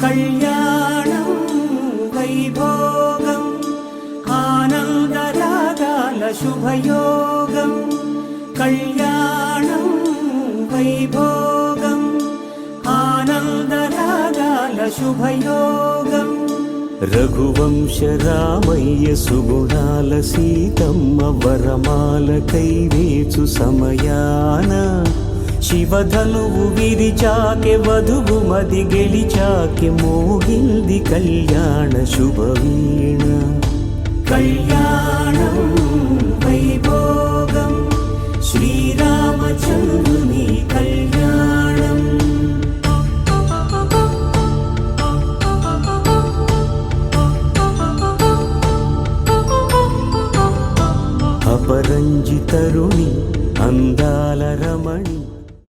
కళ్యాణం వైభోగం ఆనందరాగాల శుభయోగం కళ్యాణం వైభోగం ఆనందరాగాల శుభయోగం రఘువంశ రామయ్య సుగుణాల సీతమ్మ వరమాల కైవేచు సమయాన శివధనువు విరిచాకె వధువు మది గెలిచాకె మోగింది కళ్యాణ శుభవీణ కళ్యాణం వైభోగం శ్రీరామచంద్ర